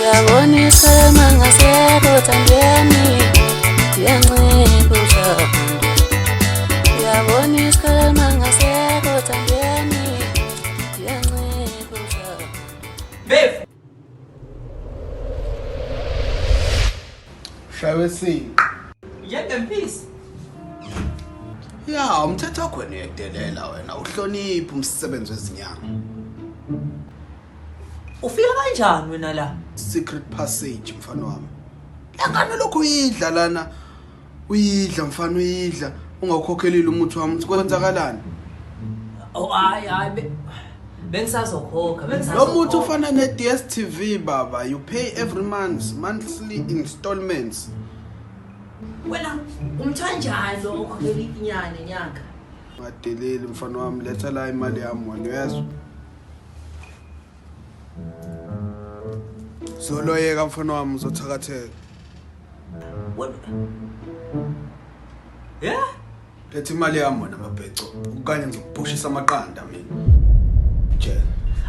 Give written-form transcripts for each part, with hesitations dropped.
Yabona isikhala ngasekho Thandeni Ndiyancipha Yabona isikhala ngasekho Thandeni Ndiyancipha Mbefu Shawesi. Njengempisi Ya, umthetho wakho nedelela wena, uhloniphe umsebenzi wezinyanga. ufika kanjani wena la? Secret passage mfana wami. Langane lokho uyidla lana. Uyidla mfana uyidla, ungakhokhelile umuthi wami, kwenzakalani? Oh hayi bengisazokhokha Lo muthi ufana ne DStv baba, you pay every monthly installments. wena umthanjani lo okhokhela inyanga nenyanga? Madeleli mfana wami, letha la imali yami wena uyezwa. Zoloyeka mfana wami uzothakatheka. Yeah? Letha imali yami wena Mabhece, ukanye ngizokuphushisa amaqanda mina. Jela.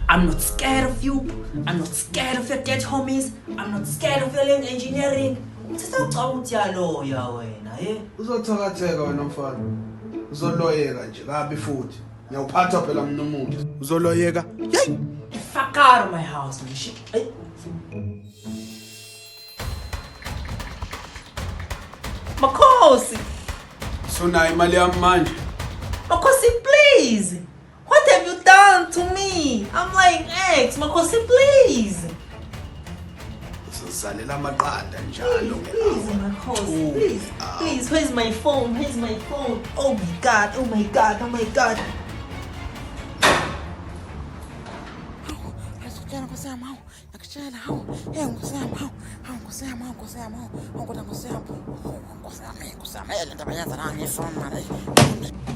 I'm not scared of you. I'm not scared of your dead homies. I'm not scared of your lane engineering. Usisacawuthi yaloya wena, Uzothakatheka wena mfana. Uzoloyeka nje kabi futhi. Ngiyawuphatha phela mina umuntu. Uzoloyeka. Hey! Fuck out of my house, man. Shit. Hey. Makhosi. Sona imali yami manje. Makhosi, please. What have you done to me? I'm like ex. Makhosi, please. Uzosalela amaqanda njalo Please, Makhosi. Please. Please. Where's my phone? Where's my phone? Oh my god. Oh my god. Oh my god.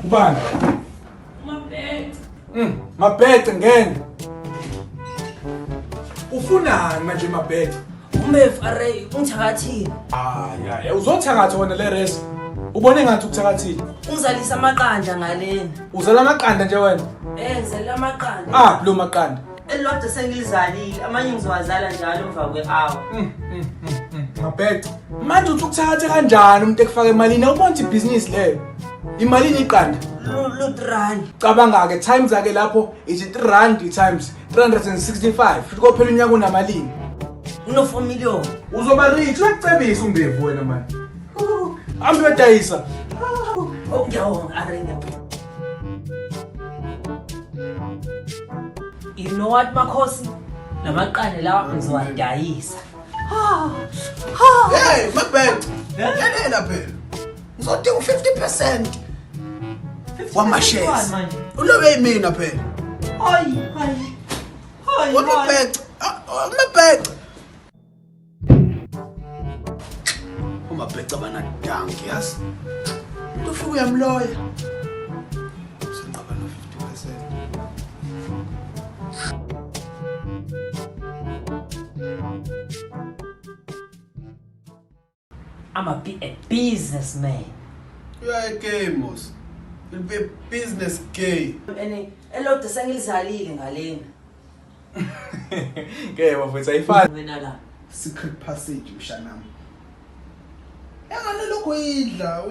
Ubani? Mabhece. Mabhece ngene. Ufunani manje Mabhece? Mbefu array ungithakathile. Ya uzothakatha wena le res. Ubone ngathi ukuthakathile. Ungizalisa amaqanda ngaleni. Uzala amaqanda nje wena. Ngizalisa amaqanda. Lo maqanda. Elodwa sengilizalile, amanye ngizowazala njalo emva kwe-hour. Mabhece. Manje uthi ukuthakatha kanjani umuntu ekufaka emalini? Awubona ibhizinisi leyo. Imalini iqanda. Lutrani. Cabanga ke times ake lapho ithi 3 rand times 365. Futhi kophela unyaka unamalini. Uno 4 million. Uzoba rich, uyacebisa uMbefu wena manje. Ambe wedayisa. Oh, ngiyawonga arena. You know what Makhosi? Namaqanda lawa ngizowadayisa. Hey, Mabhece. Yalela phela. Ngizodinga 50%. Wama shares. Ulobe yimina phela. Hayi. Mabhece. Mabhece. Mabhece abana danki yazi. Ufika uyamloya. Sinqaba no 50%. I'm a businessman. You are a gay mouse. You'll be a business gay. And elodwa sengilizalile ngaleni. Ke bafethu ayifani. Wena la. Secret passage mshanami. Yangane lokho uyidla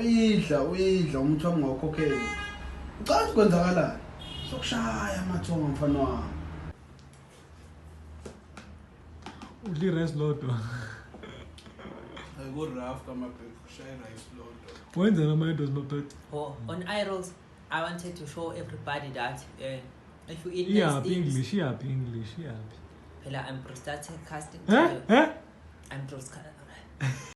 umuthi wami ngawukhokhela. Ucathi kwenzakalani? Sokushaya amathongo mfana wami. Udli rice lodwa. Ayiko rough kamabheke kushaya rice lodwa. Wenza nama-idols Mabhece. Oh, on iRolls, I wanted to show everybody that if you eat Iyaphi things, English. phela I'm prostatic casting. Eh? I'm prostatic.